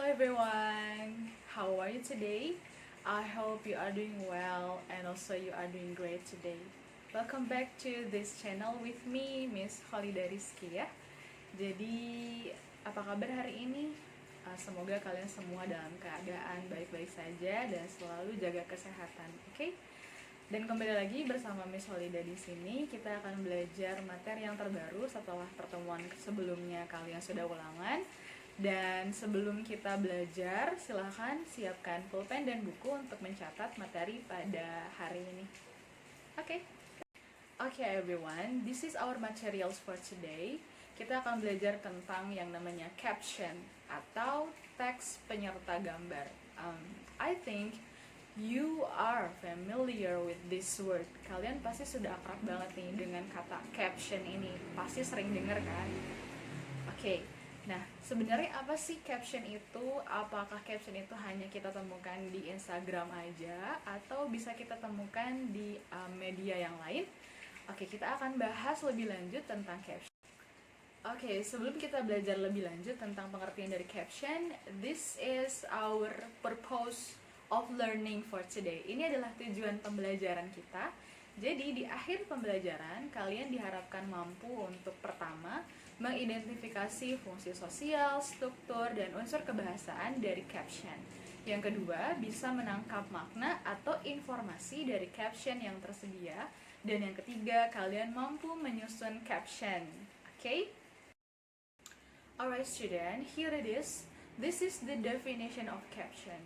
everyone, how are you today? I hope you are doing well and also you are doing great today. Welcome back to this channel with me, Miss Holida Rizky ya. Jadi, apa kabar hari ini? Semoga kalian semua dalam keadaan baik-baik saja dan selalu jaga kesehatan, oke? Dan kembali lagi bersama Miss Holida di sini, kita akan belajar materi yang terbaru setelah pertemuan sebelumnya kalian sudah ulangan. Dan sebelum kita belajar, silahkan siapkan pulpen dan buku untuk mencatat materi pada hari ini. Okay, everyone, this is our materials for today. Kita akan belajar tentang yang namanya caption atau teks penyerta gambar. I think you are familiar with this word. Kalian pasti sudah akrab banget nih dengan kata caption ini. Pasti sering dengar kan? Oke. Nah, sebenarnya apa sih caption itu? Apakah caption itu hanya kita temukan di Instagram aja atau bisa kita temukan di media yang lain? Oke, kita akan bahas lebih lanjut tentang caption. Oke, sebelum kita belajar lebih lanjut tentang pengertian dari caption, this is our purpose of learning for today. Ini adalah tujuan pembelajaran kita. Jadi di akhir pembelajaran, kalian diharapkan mampu untuk pertama, mengidentifikasi fungsi sosial, struktur, dan unsur kebahasaan dari caption. Yang kedua, bisa menangkap makna atau informasi dari caption yang tersedia. Dan yang ketiga, kalian mampu menyusun caption. Okay? Alright student, here it is. This is the definition of caption.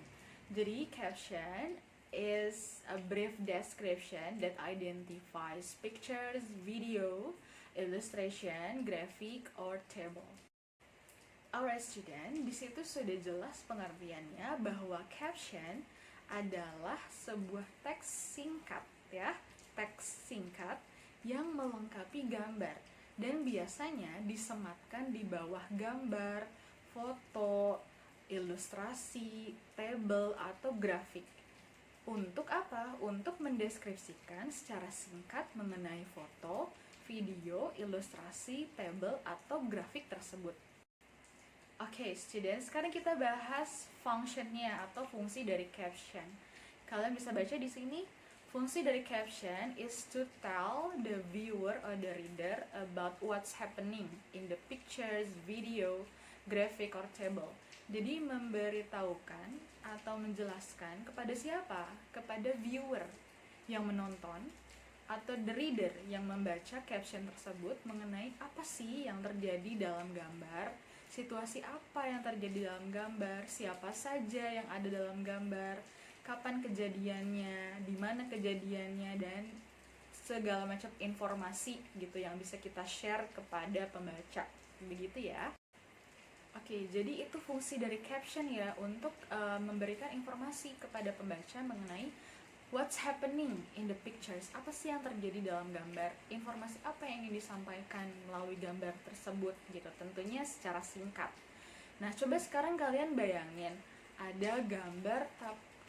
Jadi caption is a brief description that identifies pictures, video, illustration, graphic, or table. Alright student, di situ sudah jelas pengertiannya bahwa caption adalah sebuah teks singkat ya, teks singkat yang melengkapi gambar dan biasanya disematkan di bawah gambar, foto, ilustrasi, table, atau grafik. Untuk apa? Untuk mendeskripsikan secara singkat mengenai foto, video, ilustrasi, table, atau grafik tersebut. Oke, students, sekarang kita bahas functionnya atau fungsi dari caption. Kalian bisa baca di sini, fungsi dari caption is to tell the viewer or the reader about what's happening in the pictures, video, graphic, or table. Jadi memberitahukan atau menjelaskan kepada siapa? Kepada viewer yang menonton atau the reader yang membaca caption tersebut mengenai apa sih yang terjadi dalam gambar, situasi apa yang terjadi dalam gambar, siapa saja yang ada dalam gambar, kapan kejadiannya, di mana kejadiannya, dan segala macam informasi gitu yang bisa kita share kepada pembaca. Begitu ya. Oke, jadi itu fungsi dari caption ya, untuk memberikan informasi kepada pembaca mengenai what's happening in the pictures. Apa sih yang terjadi dalam gambar? Informasi apa yang ingin disampaikan melalui gambar tersebut gitu, tentunya secara singkat. Nah, coba sekarang kalian bayangin ada gambar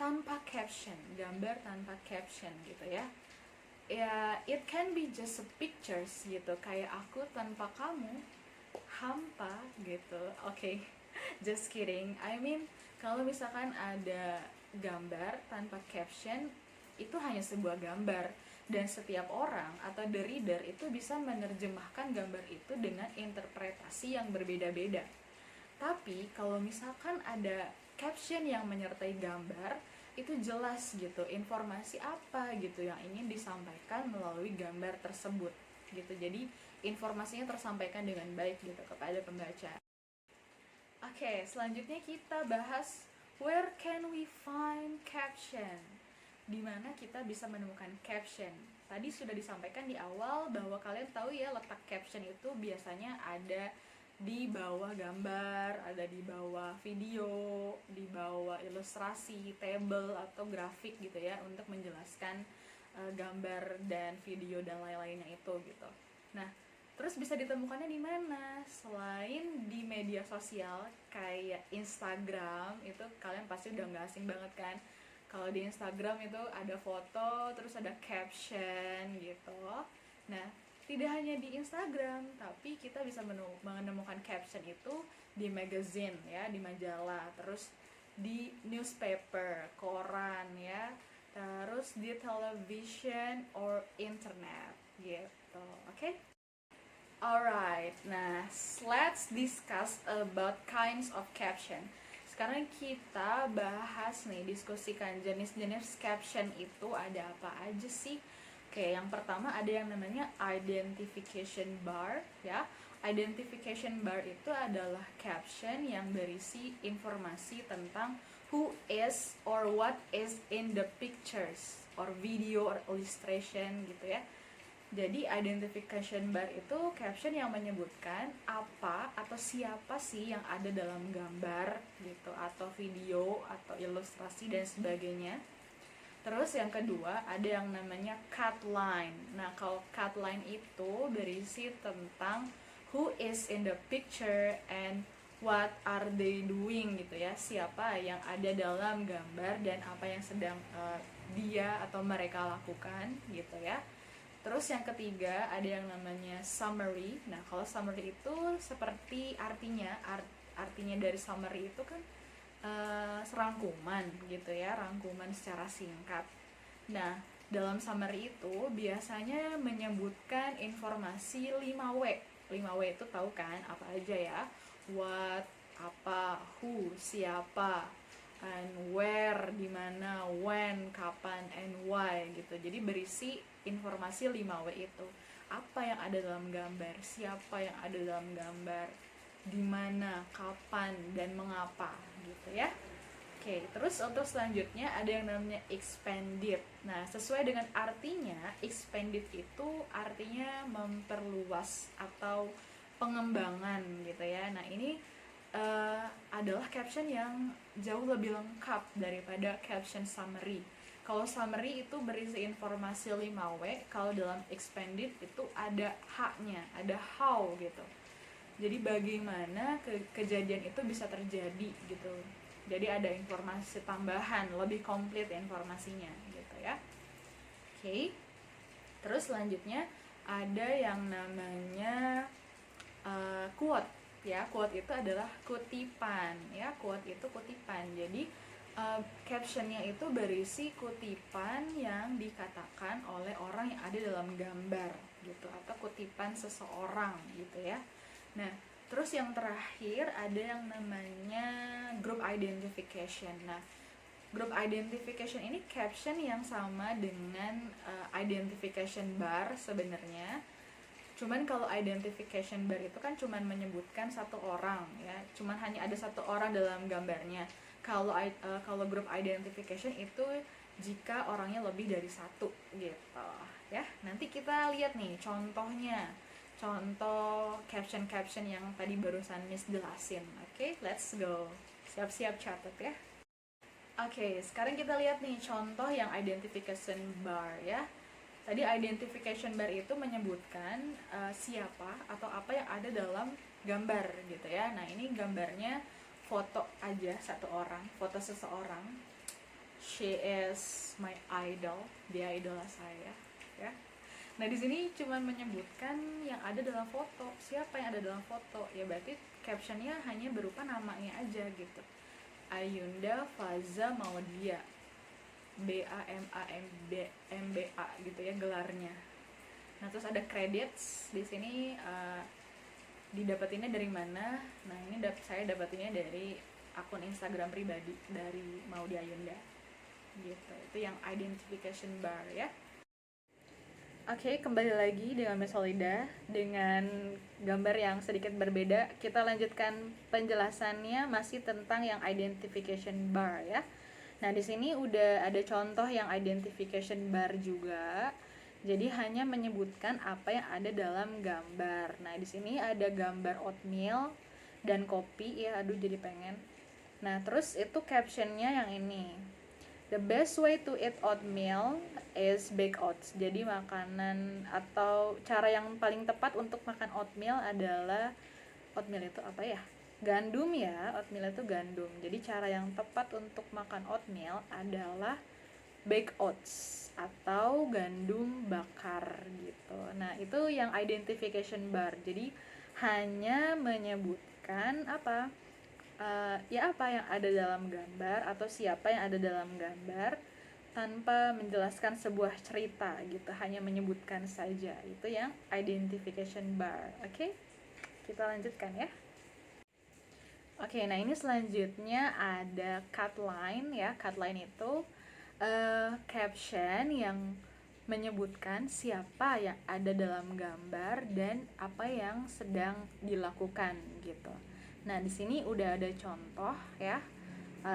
tanpa caption, gambar tanpa caption gitu ya. Ya, it can be just a pictures gitu, kayak aku tanpa kamu, hampa gitu. Oke, just kidding. I mean, kalau misalkan ada gambar tanpa caption, itu hanya sebuah gambar dan setiap orang atau the reader itu bisa menerjemahkan gambar itu dengan interpretasi yang berbeda-beda. Tapi kalau misalkan ada caption yang menyertai gambar, itu jelas gitu informasi apa gitu yang ingin disampaikan melalui gambar tersebut gitu. Jadi informasinya tersampaikan dengan baik gitu kepada pembaca. Oke, selanjutnya kita bahas where can we find caption? Di mana kita bisa menemukan caption? Tadi sudah disampaikan di awal bahwa kalian tahu ya, letak caption itu biasanya ada di bawah gambar, ada di bawah video, di bawah ilustrasi, table, atau grafik gitu ya, untuk menjelaskan gambar dan video dan lain-lainnya itu gitu. Nah, terus bisa ditemukannya di mana? Selain di media sosial kayak Instagram, itu kalian pasti udah gak asing banget kan. Kalau di Instagram itu ada foto, terus ada caption gitu. Nah, tidak hanya di Instagram, tapi kita bisa menemukan caption itu di magazine ya, di majalah, terus di newspaper, koran ya, terus di television or internet gitu. Oke? Alright, nah let's discuss about kinds of caption. Sekarang kita bahas nih, diskusikan jenis-jenis caption itu ada apa aja sih. Oke, yang pertama ada yang namanya identification bar ya. Identification bar itu adalah caption yang berisi informasi tentang who is or what is in the pictures or video or illustration gitu ya. Jadi identification bar itu caption yang menyebutkan apa atau siapa sih yang ada dalam gambar gitu, atau video atau ilustrasi dan sebagainya. Terus yang kedua ada yang namanya cut line. Nah, kalau cut line itu berisi tentang who is in the picture and what are they doing gitu ya. Siapa yang ada dalam gambar dan apa yang sedang dia atau mereka lakukan gitu ya. Terus yang ketiga ada yang namanya summary. Nah, kalau summary itu seperti artinya dari summary itu kan serangkuman gitu ya, rangkuman secara singkat. Nah, dalam summary itu biasanya menyebutkan informasi 5W. 5W itu tahu kan apa aja ya? What, apa, who, siapa, and where, di mana, when, kapan, and why gitu. Jadi berisi informasi 5W itu. Apa yang ada dalam gambar, siapa yang ada dalam gambar, di mana, kapan, dan mengapa gitu ya. Oke, terus untuk selanjutnya ada yang namanya expanded. Nah, sesuai dengan artinya, expanded itu artinya memperluas atau pengembangan gitu ya. Nah, ini adalah caption yang jauh lebih lengkap daripada caption summary. Kalau summary itu berisi informasi 5W, kalau dalam expanded itu ada H-nya, ada how gitu. Jadi bagaimana kejadian itu bisa terjadi gitu. Jadi ada informasi tambahan, lebih komplit informasinya gitu ya. Oke. Terus selanjutnya ada yang namanya quote ya. Quote itu adalah kutipan ya. Quote itu kutipan. Jadi captionnya itu berisi kutipan yang dikatakan oleh orang yang ada dalam gambar gitu, atau kutipan seseorang gitu ya. Nah, terus yang terakhir ada yang namanya group identification. Nah, group identification ini caption yang sama dengan identification bar sebenarnya. Cuman kalau identification bar itu kan cuman menyebutkan satu orang ya, cuman hanya ada satu orang dalam gambarnya. Kalau group identification itu jika orangnya lebih dari satu gitu ya. Nanti kita lihat nih contohnya, contoh caption yang tadi barusan Miss jelasin. Oke, let's go. Siap-siap catat ya. Oke, sekarang kita lihat nih contoh yang identification bar ya. Tadi identification bar itu menyebutkan siapa atau apa yang ada dalam gambar gitu ya. Nah, ini gambarnya foto aja satu orang, foto seseorang. She is my idol, dia idola saya ya. Nah, di sini cuma menyebutkan yang ada dalam foto, siapa yang ada dalam foto. Ya berarti captionnya hanya berupa namanya aja gitu. Ayunda Faza Maudia, BAMAMBA gitu ya gelarnya. Nah, terus ada credits di sini, didapetinnya dari mana? Nah, ini saya dapetinnya dari akun Instagram pribadi dari Maudia Ayunda gitu. Itu yang identification bar ya. Oke, kembali lagi dengan Miss Solida dengan gambar yang sedikit berbeda. Kita lanjutkan penjelasannya masih tentang yang identification bar ya. Nah, di sini udah ada contoh yang identification bar juga. Jadi hanya menyebutkan apa yang ada dalam gambar. Nah, di sini ada gambar oatmeal dan kopi ya. Aduh, jadi pengen. Nah, terus itu captionnya yang ini. The best way to eat oatmeal is bake oats. Jadi makanan atau cara yang paling tepat untuk makan oatmeal adalah, oatmeal itu apa ya? Gandum ya, oatmeal itu gandum. Jadi cara yang tepat untuk makan oatmeal adalah baked oats atau gandum bakar gitu. Nah, itu yang identification bar. Jadi hanya menyebutkan apa? Ya apa yang ada dalam gambar atau siapa yang ada dalam gambar tanpa menjelaskan sebuah cerita gitu, hanya menyebutkan saja. Itu yang identification bar. Oke? Kita lanjutkan ya. Oke, nah ini selanjutnya ada cut line ya. Cut line itu caption yang menyebutkan siapa yang ada dalam gambar dan apa yang sedang dilakukan gitu. Nah, di sini udah ada contoh ya.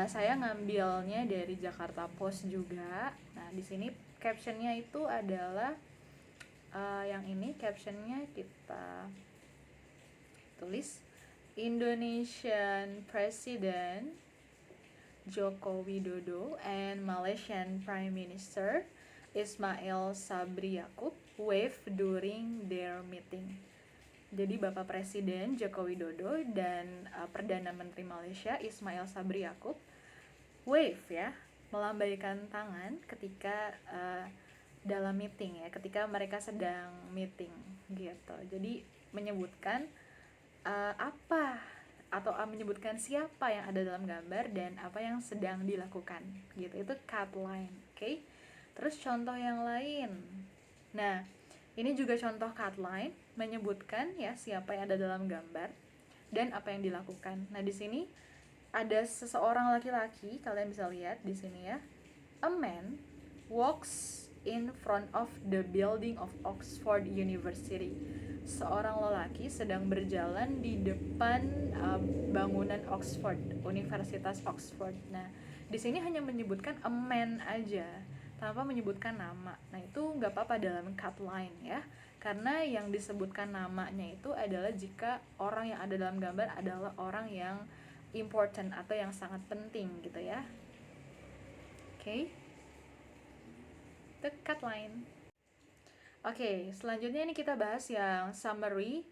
Saya ngambilnya dari Jakarta Post juga. Nah, di sini captionnya itu adalah yang ini captionnya kita tulis Indonesian President Joko Widodo and Malaysian Prime Minister Ismail Sabri Yaakob wave during their meeting. Jadi Bapak Presiden Joko Widodo dan Perdana Menteri Malaysia Ismail Sabri Yaakob wave ya, melambaikan tangan ketika dalam meeting ya, ketika mereka sedang meeting gitu. Jadi menyebutkan apa atau menyebutkan siapa yang ada dalam gambar dan apa yang sedang dilakukan gitu. Itu cut line, oke? Terus contoh yang lain. Nah, ini juga contoh cut line menyebutkan ya siapa yang ada dalam gambar dan apa yang dilakukan. Nah, di sini ada seseorang laki-laki, kalian bisa lihat di sini ya. A man walks in front of the building of Oxford University. Seorang lelaki sedang berjalan di depan bangunan Oxford, Universitas Oxford. Nah, di sini hanya menyebutkan a man aja, tanpa menyebutkan nama. Nah, itu nggak apa-apa dalam cut line ya, karena yang disebutkan namanya itu adalah jika orang yang ada dalam gambar adalah orang yang important atau yang sangat penting gitu ya. Oke. The cut line. Oke, selanjutnya ini kita bahas yang summary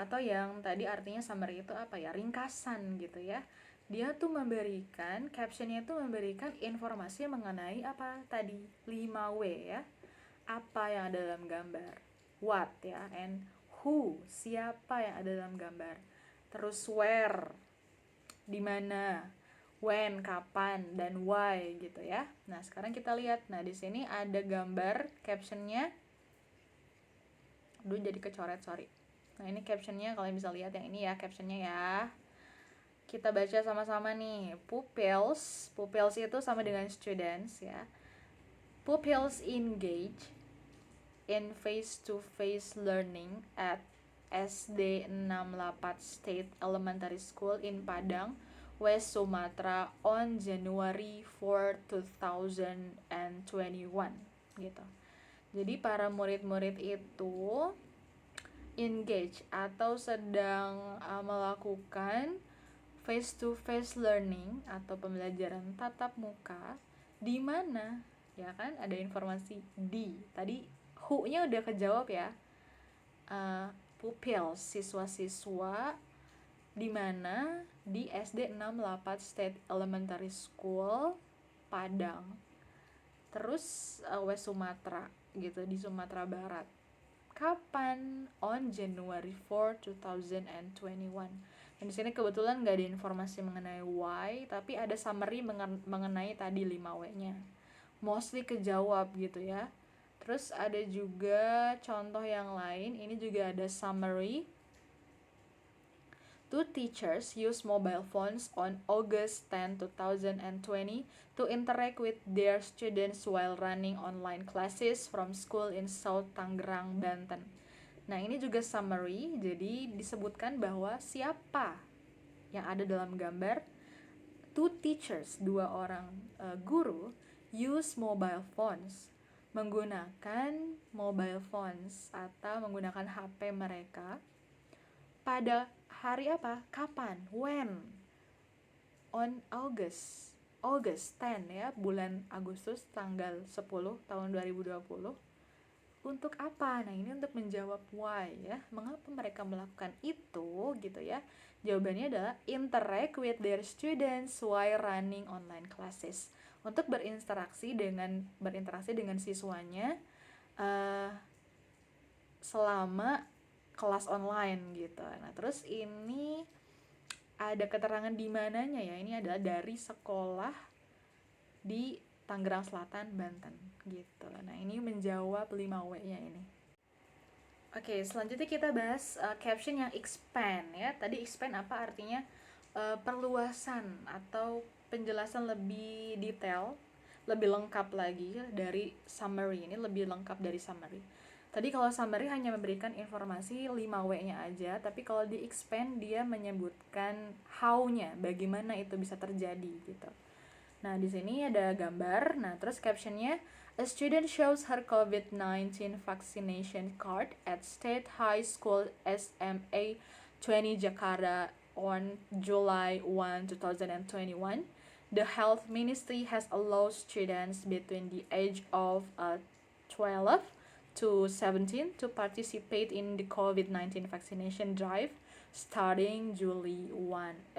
atau yang tadi artinya summary itu apa ya? Ringkasan gitu ya. Dia tuh memberikan, captionnya itu memberikan informasi mengenai apa tadi? 5W ya. Apa yang ada dalam gambar? What ya, and who, siapa yang ada dalam gambar. Terus where, di mana, when, kapan, dan why gitu ya. Nah, sekarang kita lihat. Nah, di sini ada gambar captionnya. Aduh, jadi kecoret, sorry. Nah, ini captionnya, kalian bisa lihat yang ini ya, captionnya ya. Kita baca sama-sama nih. Pupils itu sama dengan students ya. Pupils engage in face-to-face learning at SD 68 State Elementary School in Padang, West Sumatra on January 4, 2021 gitu. Jadi para murid-murid itu engage atau sedang melakukan face-to-face learning atau pembelajaran tatap muka di mana? Ya kan ada informasi di. Tadi who-nya udah kejawab ya. Pupils, siswa-siswa di mana? Di SD 68 State Elementary School Padang. Terus West Sumatra gitu, di Sumatera Barat. Kapan? On January 4, 2021. Dan di sini kebetulan nggak ada informasi mengenai why, tapi ada summary mengenai tadi 5W-nya. Mostly kejawab gitu ya. Terus ada juga contoh yang lain, ini juga ada summary. Two teachers use mobile phones on August 10, 2020 to interact with their students while running online classes from school in South Tangerang, Banten. Nah, ini juga summary, jadi disebutkan bahwa siapa yang ada dalam gambar. Two teachers, dua orang guru, use mobile phones, menggunakan mobile phones atau menggunakan HP mereka pada hari apa? Kapan? When? On August 10 ya, bulan Agustus tanggal 10 tahun 2020. Untuk apa? Nah, ini untuk menjawab why ya. Mengapa mereka melakukan itu gitu ya. Jawabannya adalah interact with their students while running online classes. untuk berinteraksi dengan siswanya selama kelas online gitu. Nah, terus ini ada keterangan di mananya ya? Ini adalah dari sekolah di Tangerang Selatan, Banten gitu. Nah, ini menjawab 5W-nya ini. Oke, selanjutnya kita bahas caption yang expand ya. Tadi expand apa artinya? Perluasan atau penjelasan lebih detail, lebih lengkap lagi dari summary. Ini lebih lengkap dari summary. Tadi kalau summary hanya memberikan informasi 5W-nya aja, tapi kalau di expand dia menyebutkan how-nya, bagaimana itu bisa terjadi gitu. Nah, di sini ada gambar. Nah, terus captionnya, a student shows her COVID-19 vaccination card at State High School SMA 20 Jakarta on July 1, 2021. The Health Ministry has allowed students between the age of 12 to 17 to participate in the COVID-19 vaccination drive starting July 1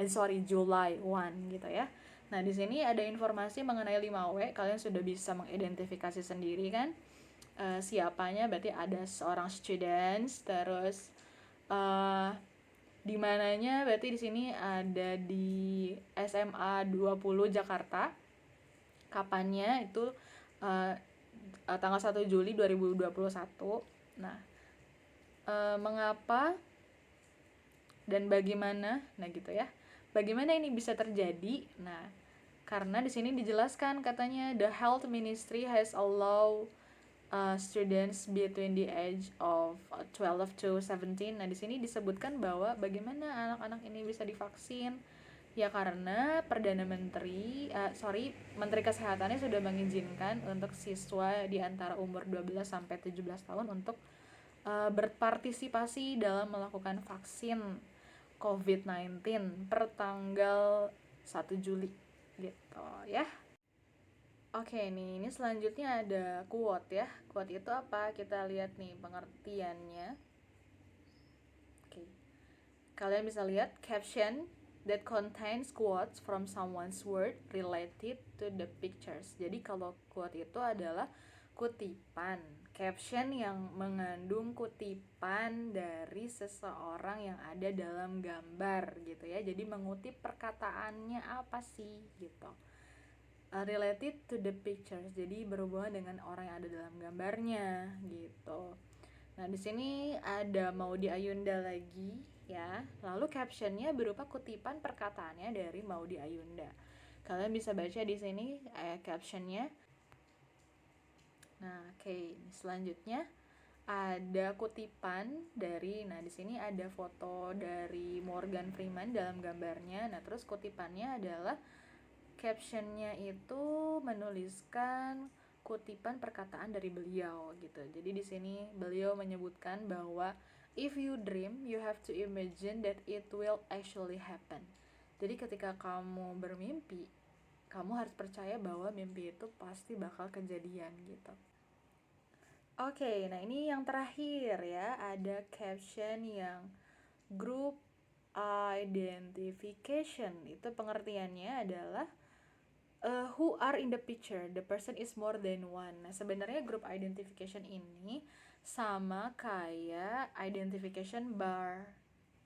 gitu ya. Nah, di sini ada informasi mengenai 5W, kalian sudah bisa mengidentifikasi sendiri kan? Siapanya berarti ada seorang students, terus di mananya berarti di sini ada di SMA 20 Jakarta. Kapannya itu tanggal 1 Juli 2021. Nah, mengapa dan bagaimana? Nah, gitu ya. Bagaimana ini bisa terjadi? Nah, karena di sini dijelaskan katanya the health ministry has allowed students between the age of 12 to 17. Nah, di sini disebutkan bahwa bagaimana anak-anak ini bisa divaksin. Ya karena Menteri Kesehatannya sudah mengizinkan untuk siswa di antara umur 12 sampai 17 tahun untuk berpartisipasi dalam melakukan vaksin COVID-19 per tanggal 1 Juli gitu ya. Oke nih, ini selanjutnya ada quote ya. Quote itu apa? Kita lihat nih pengertiannya. Oke. Kalian bisa lihat caption that contains quotes from someone's word related to the pictures. Jadi kalau quote itu adalah kutipan, caption yang mengandung kutipan dari seseorang yang ada dalam gambar gitu ya. Jadi mengutip perkataannya apa sih gitu. Related to the pictures. Jadi berhubungan dengan orang yang ada dalam gambarnya gitu. Nah, di sini ada Maudy Ayunda lagi ya. Lalu captionnya berupa kutipan perkataannya dari Maudy Ayunda. Kalian bisa baca di sini captionnya. Nah, oke. Selanjutnya ada kutipan dari, nah di sini ada foto dari Morgan Freeman dalam gambarnya. Nah, terus kutipannya adalah captionnya itu menuliskan kutipan perkataan dari beliau gitu. Jadi di sini beliau menyebutkan bahwa if you dream, you have to imagine that it will actually happen. Jadi ketika kamu bermimpi, kamu harus percaya bahwa mimpi itu pasti bakal kejadian gitu. Oke, nah ini yang terakhir ya, ada caption yang group identification. Itu pengertiannya adalah who are in the picture, the person is more than one. Nah, sebenarnya group identification ini sama kayak identification bar.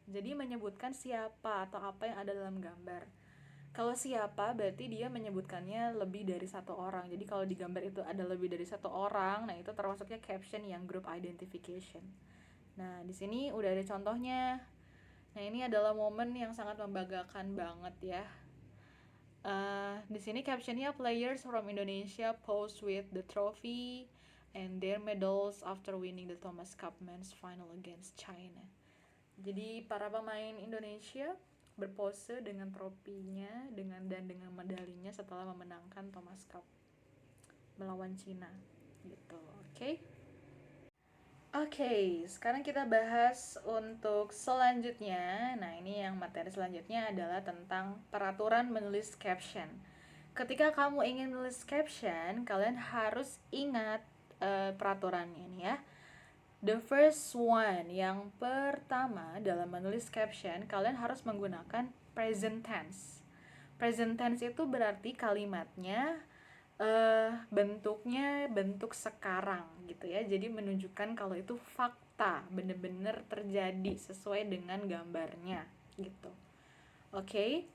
Jadi menyebutkan siapa atau apa yang ada dalam gambar. Kalau siapa berarti dia menyebutkannya lebih dari satu orang. Jadi kalau di gambar itu ada lebih dari satu orang, nah itu termasuknya caption yang group identification. Nah, di sini udah ada contohnya. Nah, ini adalah momen yang sangat membanggakan banget ya. Di sini captionnya players from Indonesia pose with the trophy and their medals after winning the Thomas Cup Men's Final against China. Jadi para pemain Indonesia berpose dengan tropinya dengan medalinya setelah memenangkan Thomas Cup melawan Cina gitu. Oke, sekarang kita bahas untuk selanjutnya. Nah, ini yang materi selanjutnya adalah tentang peraturan menulis caption. Ketika kamu ingin menulis caption, kalian harus ingat peraturannya nih ya. The first one, yang pertama dalam menulis caption, kalian harus menggunakan present tense. Present tense itu berarti kalimatnya bentuknya bentuk sekarang gitu ya, jadi menunjukkan kalau itu fakta, bener-bener terjadi sesuai dengan gambarnya gitu. Oke.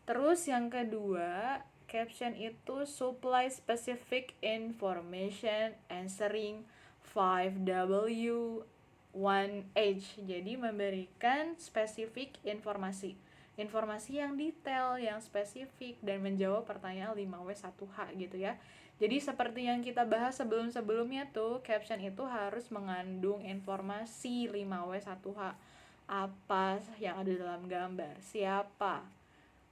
Terus yang kedua, caption itu supply specific information answering 5W 1H. Jadi memberikan spesifik informasi. Informasi yang detail, yang spesifik, dan menjawab pertanyaan 5W1H gitu ya. Jadi seperti yang kita bahas sebelum-sebelumnya tuh, caption itu harus mengandung informasi 5W1H. Apa yang ada dalam gambar, siapa,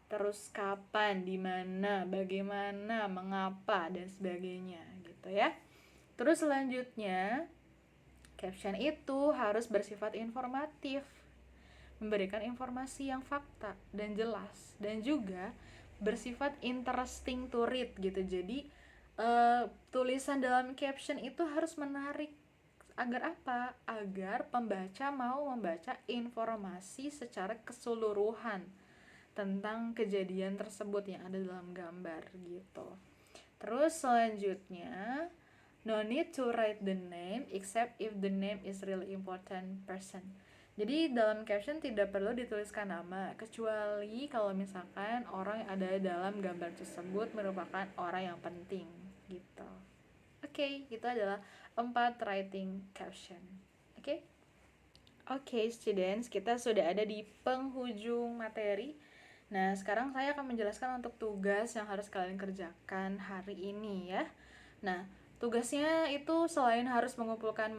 terus kapan, di mana, bagaimana, mengapa, dan sebagainya gitu ya. Terus selanjutnya, caption itu harus bersifat informatif, memberikan informasi yang fakta dan jelas, dan juga bersifat interesting to read gitu. Jadi tulisan dalam caption itu harus menarik. Agar apa? Agar pembaca mau membaca informasi secara keseluruhan tentang kejadian tersebut yang ada dalam gambar gitu. Terus selanjutnya, no need to write the name except if the name is really important person. Jadi dalam caption tidak perlu dituliskan nama, kecuali kalau misalkan orang yang ada dalam gambar tersebut merupakan orang yang penting gitu. Oke, itu adalah 4 writing caption. Oke? Oke, students, kita sudah ada di penghujung materi. Nah, sekarang saya akan menjelaskan untuk tugas yang harus kalian kerjakan hari ini ya. Nah, tugasnya itu selain harus mengumpulkan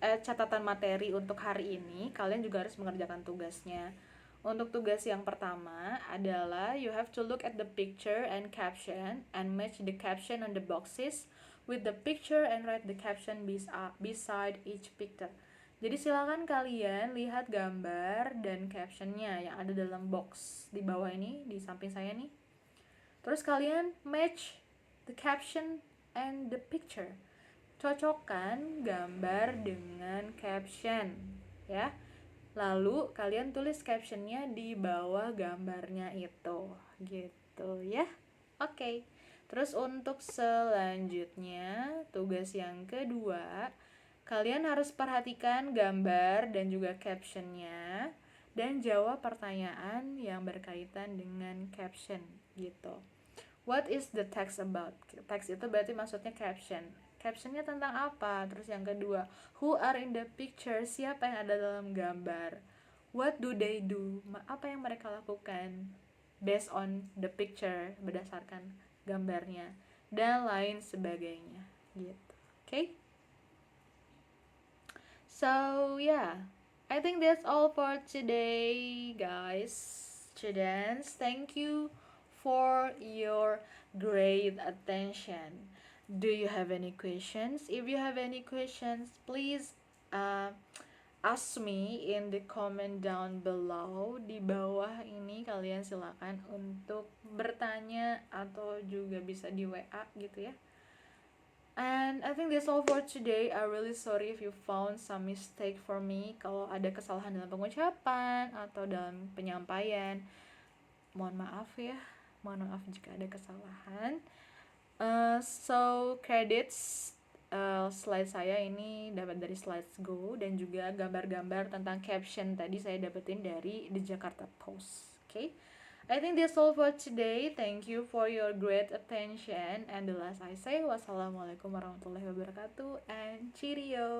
catatan materi untuk hari ini, kalian juga harus mengerjakan tugasnya. Untuk tugas yang pertama adalah you have to look at the picture and caption and match the caption on the boxes with the picture and write the caption beside each picture. Jadi silakan kalian lihat gambar dan captionnya yang ada dalam box di bawah ini, di samping saya nih. Terus kalian match the caption and the picture. Cocokkan gambar dengan caption ya. Lalu kalian tulis captionnya di bawah gambarnya itu gitu ya. Oke. Terus untuk selanjutnya, tugas yang kedua, kalian harus perhatikan gambar dan juga captionnya dan jawab pertanyaan yang berkaitan dengan caption gitu. What is the text about? Text itu berarti maksudnya caption. Captionnya tentang apa? Terus yang kedua, who are in the picture? Siapa yang ada dalam gambar? What do they do? Apa yang mereka lakukan? Based on the picture, berdasarkan gambarnya, dan lain sebagainya gitu. Okay? So yeah, I think that's all for today, guys. Students, thank you for your great attention. Do you have any questions? If you have any questions, please ask me in the comment down below. Di bawah ini kalian silakan untuk bertanya atau juga bisa di WA gitu ya. And I think that's all for today. I'm really sorry if you found some mistake for me. Kalau ada kesalahan dalam pengucapan atau dalam penyampaian, mohon maaf ya. Mohon maaf jika ada kesalahan. So credits slide saya ini dapat dari Slides Go, dan juga gambar-gambar tentang caption tadi saya dapetin dari The Jakarta Post. Okay? I think that's all for today. Thank you for your great attention. And the last I say, wassalamualaikum warahmatullahi wabarakatuh, and cheerio.